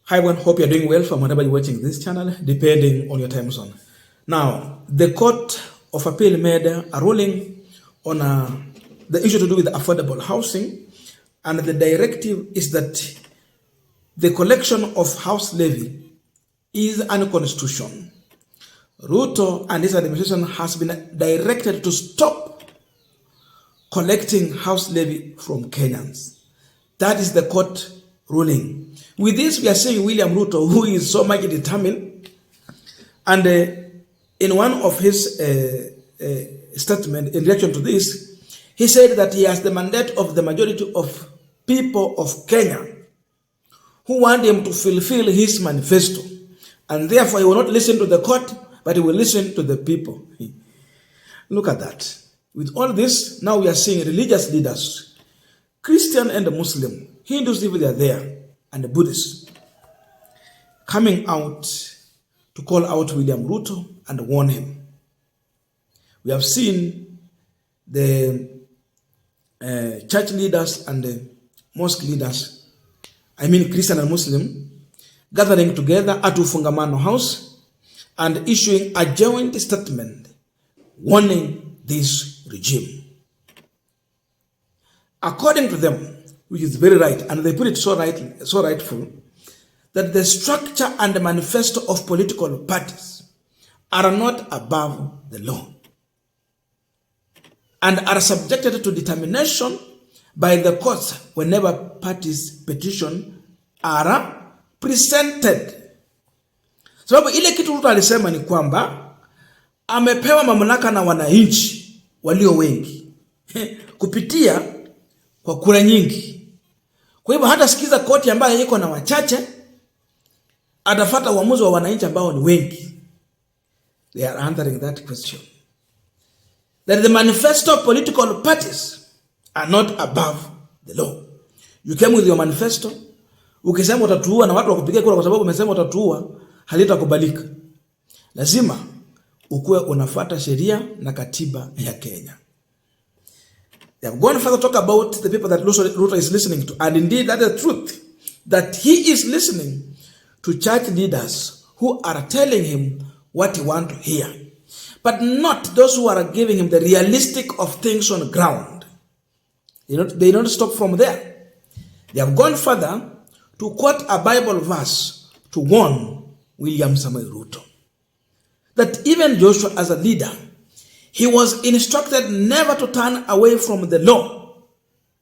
Hi everyone, hope you're doing well from whenever you're watching this channel, depending on your time zone. Now, the Court of Appeal made a ruling on the issue to do with affordable housing, and the directive is that the collection of house levy is unconstitutional. Ruto and his administration has been directed to stop collecting house levy from Kenyans. That is the court ruling. With this, we are seeing William Ruto, who is so much determined, and in one of his statement in reaction to this, he said that he has the mandate of the majority of people of Kenya who want him to fulfill his manifesto, and therefore he will not listen to the court, but he will listen to the people. Look at that. With all this, now we are seeing religious leaders, Christian and Muslim, Hindus even they are there, and the Buddhists, coming out to call out William Ruto and warn him. We have seen the church leaders and the mosque leaders, I mean Christian and Muslim, gathering together at Ufungamano House and issuing a joint statement warning this regime. According to them, which is very right, and they put it so rightful, that the structure and the manifesto of political parties are not above the law and are subjected to determination by the courts whenever parties' petition are presented. Sababu ile kitu Ruto alisema ni kwamba amepewa mamlaka na wananchi walio wengi kupitia kwa kura nyingi. Kwa hivyo hata sikiza koti ambayo iko na wachache, atafuata uamuzi wa wananchi ambao ni wengi. They are answering that question. That the manifesto of political parties are not above the law. You came with your manifesto, ukisema utatuua na watu wakupigia kura kwa sababu umesema utatuua, halitakubalika. Lazima ukuwe unafuata sheria na katiba ya Kenya. They have gone further to talk about the people that Ruto is listening to. And indeed, that is the truth. That he is listening to church leaders who are telling him what he wants to hear. But not those who are giving him the realistic of things on the ground. They don't stop from there. They have gone further to quote a Bible verse to warn William Samoei Ruto. That even Joshua as a leader, he was instructed never to turn away from the law.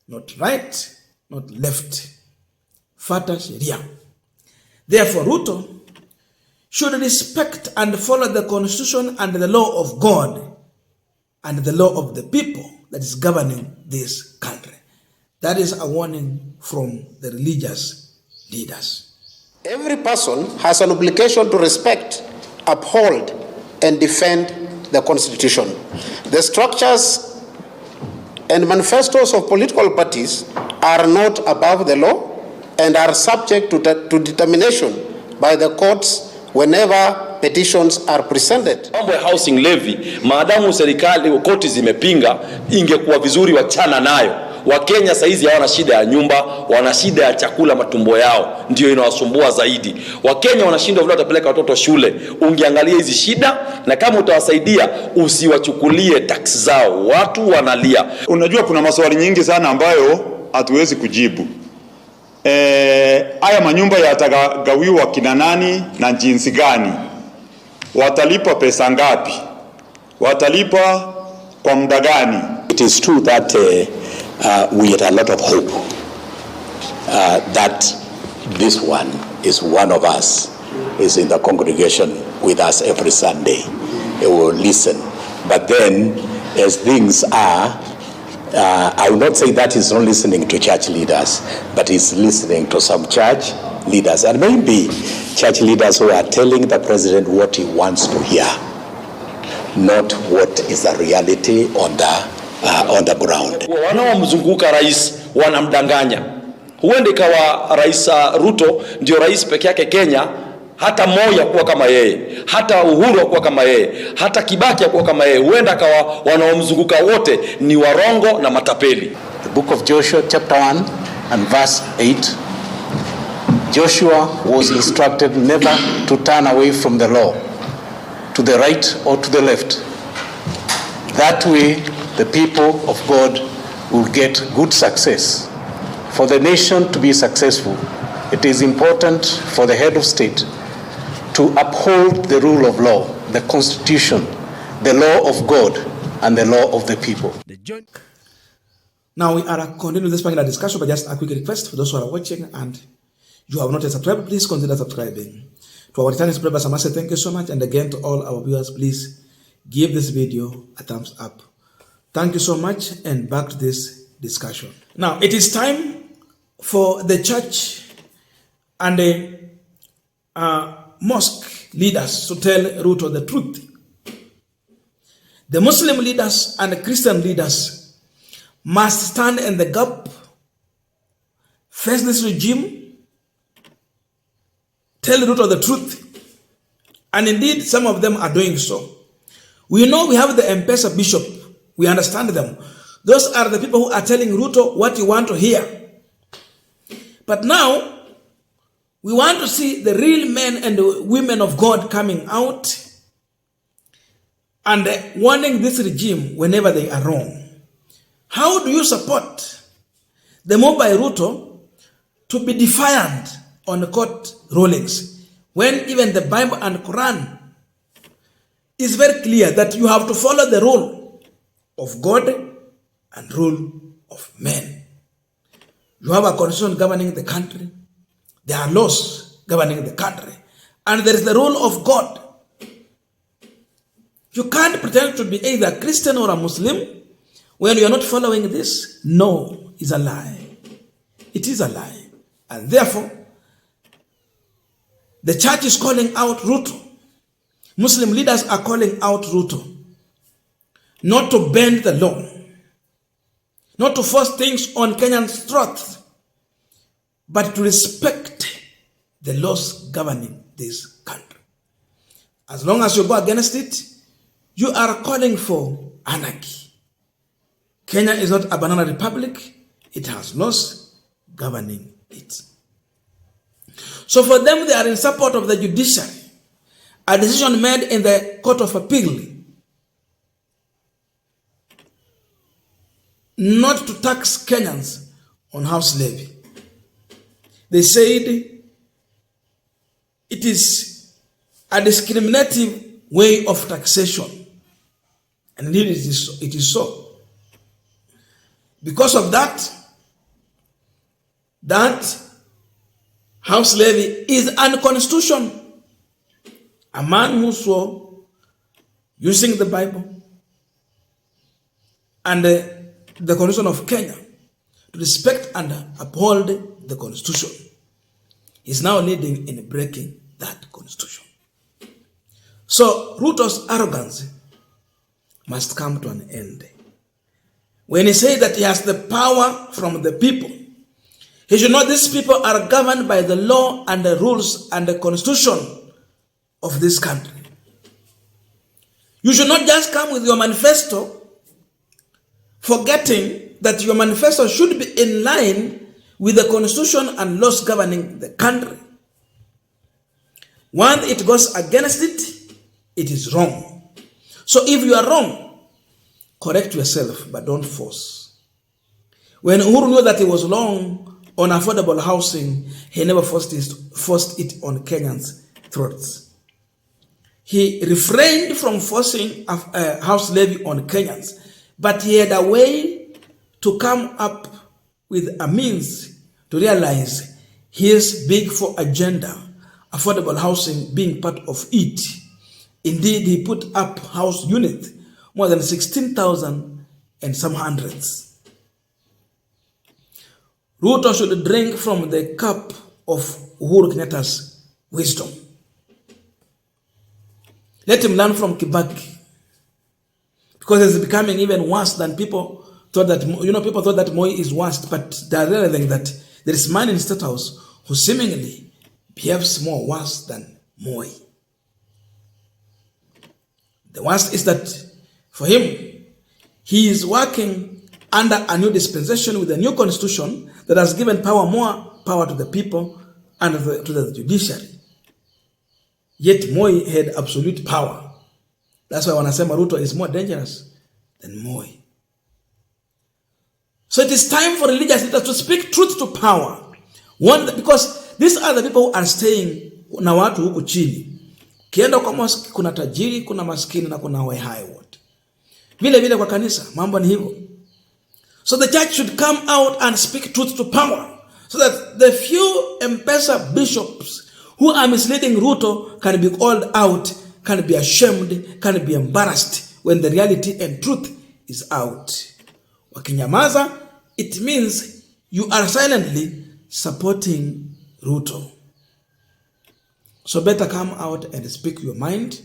Not right, not left. Fata sheria. Therefore, Ruto should respect and follow the constitution and the law of God and the law of the people that is governing this country. That is a warning from the religious leaders. Every person has an obligation to respect, uphold, and defend the Constitution. The structures and manifestos of political parties are not above the law and are subject to determination by the courts whenever petitions are presented. Mambo ya housing levy, maadamu serikali koti zimepinga, ingekuwa vizuri wachana nayo. Wakenya saizi hawana shida ya nyumba, wana shida ya chakula matumbo yao, ndio inawasumbua zaidi. Wakenya wanashindwa vile watapeleka watoto shule. Ungeangalia hizi shida, na kama utawasaidia usiwachukulie tax zao. Watu wanalia. Unajua kuna maswali nyingi sana ambayo hatuwezi kujibu. Haya manyumba yatagawiwa kina nani na jinsi gani? Watalipa pesa ngapi? Watalipa kwa muda gani? It is true that we had a lot of hope that this one is one of us, is in the congregation with us every Sunday. He will listen. But then, as things are, I will not say that he's not listening to church leaders, but he's listening to some church leaders, and maybe church leaders who are telling the president what he wants to hear, not what is the reality on the ground. Wanaomzunguka rais wanamdanganya. Huende kawa rais Ruto ndio rais peke yake Kenya, hata Moi kuwa kama yeye, hata Uhuru kuwa kama yeye, hata Kibaki kuwa kama yeye. Huenda kawa wanaomzunguka wote ni warongo na matapeli. The book of Joshua chapter 1 and verse 8. Joshua was instructed never to turn away from the law, to the right or to the left. That way, the people of God will get good success. For the nation to be successful, it is important for the head of state to uphold the rule of law, the Constitution, the law of God, and the law of the people. Now we are continuing this particular discussion, but just a quick request for those who are watching and you have not yet subscribed, please consider subscribing. To our returning subscribers, I must say thank you so much. And again, to all our viewers, please give this video a thumbs up. Thank you so much, and back to this discussion. Now, it is time for the church and the mosque leaders to tell Ruto the truth. The Muslim leaders and the Christian leaders must stand in the gap, face this regime, tell Ruto the truth. And indeed, some of them are doing so. We know we have the M-Pesa bishop. We understand them. Those are the people who are telling Ruto what you want to hear. But now, we want to see the real men and the women of God coming out and warning this regime whenever they are wrong. How do you support the move by Ruto to be defiant on the court rulings when even the Bible and Quran is very clear that you have to follow the rule of God and rule of men? You have a constitution governing the country. There are laws governing the country. And there is the rule of God. You can't pretend to be either Christian or a Muslim when you are not following this. No, it's a lie. It is a lie. And therefore, the church is calling out Ruto. Muslim leaders are calling out Ruto not to bend the law, not to force things on Kenyans' throats, but to respect the laws governing this country. As long as you go against it, you are calling for anarchy. Kenya is not a banana republic. It has laws governing it. So for them, they are in support of the judiciary. A decision made in the Court of Appeal not to tax Kenyans on house levy. They said it is a discriminative way of taxation. And indeed it is so. Because of that house levy is unconstitutional. A man who swore using the Bible and the Constitution of Kenya to respect and uphold the Constitution is now leading in breaking that Constitution. So Ruto's arrogance must come to an end. When he says that he has the power from the people, he should know these people are governed by the law and the rules and the Constitution of this country. You should not just come with your manifesto forgetting that your manifesto should be in line with the Constitution and laws governing the country. Once it goes against it, it is wrong. So if you are wrong, correct yourself, but don't force. When Uhuru knew that he was wrong on affordable housing, he never forced it on Kenyans' throats. He refrained from forcing a house levy on Kenyans, but he had a way to come up with a means to realize his big four agenda, affordable housing being part of it. Indeed, he put up house unit more than 16,000 and some hundreds. Ruto should drink from the cup of Uhuru Kenyatta's wisdom. Let him learn from Kibaki, because it's becoming even worse than people thought that. People thought that Moi is worst, but they are realizing that there is a man in Statehouse who seemingly behaves more worse than Moi. The worst is that for him, he is working under a new dispensation with a new constitution that has given more power to the people and to the judiciary. Yet Moi had absolute power. That's why wanasema Ruto is more dangerous than Moi. So it is time for religious leaders to speak truth to power. Because these are the people who are staying na watu huku chini. Kienda kwa mosque kuna tajiri, kuna maskini na kuna wehai wote. Vile vile kwa kanisa mambo ni hivyo. So the church should come out and speak truth to power, so that the few M-Pesa bishops who are misleading Ruto can be called out, can be ashamed, can be embarrassed when the reality and truth is out. Wakinyamaza, it means you are silently supporting Ruto. So better come out and speak your mind,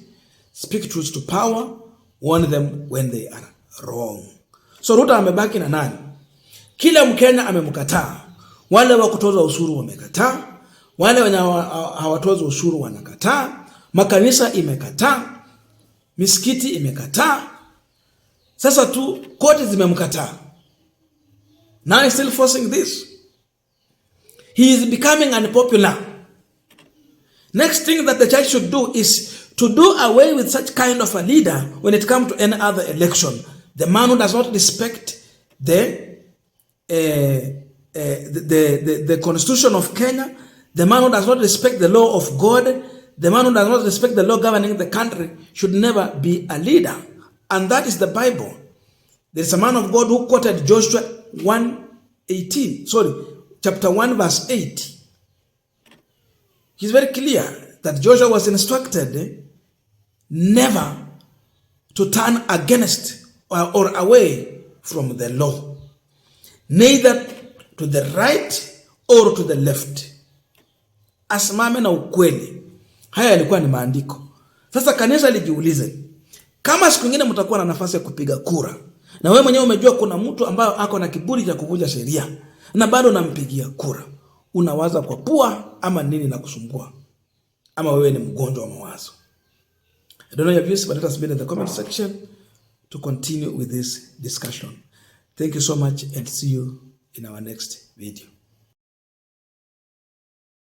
speak truth to power, warn them when they are wrong. So Ruto amebaki na nani? Kila Mkenya amemkataa. Wale wa kutoza ushuru wamekataa, wale wenye hawatoza ushuru wanakataa, makanisa imekataa, misikiti imekataa. Sasa tu koti zimemkataa. Now he's still forcing this. He is becoming unpopular. Next thing that the church should do is to do away with such kind of a leader when it comes to any other election. The man who does not respect the constitution of Kenya, the man who does not respect the law of God, the man who does not respect the law governing the country should never be a leader. And that is the Bible. There is a man of God who quoted Joshua 1:18, chapter 1 verse 8. He's very clear that Joshua was instructed never to turn against or away from the law, neither to the right or to the left. Asimame na ukweli. Haya yalikuwa ni maandiko. Sasa kanisa lijiulize, kama siku nyingine mtakuwa na nafasi ya kupiga kura, na wewe mwenyewe umejua kuna mtu ambaye ako na kiburi cha kuvunja sheria, na bado unampigia kura, unawaza kwa pua ama nini na kusumbua? Ama wewe ni mgonjwa wa mawazo? I don't know your views, but let us be in the comment section to continue with this discussion. Thank you so much and see you in our next video.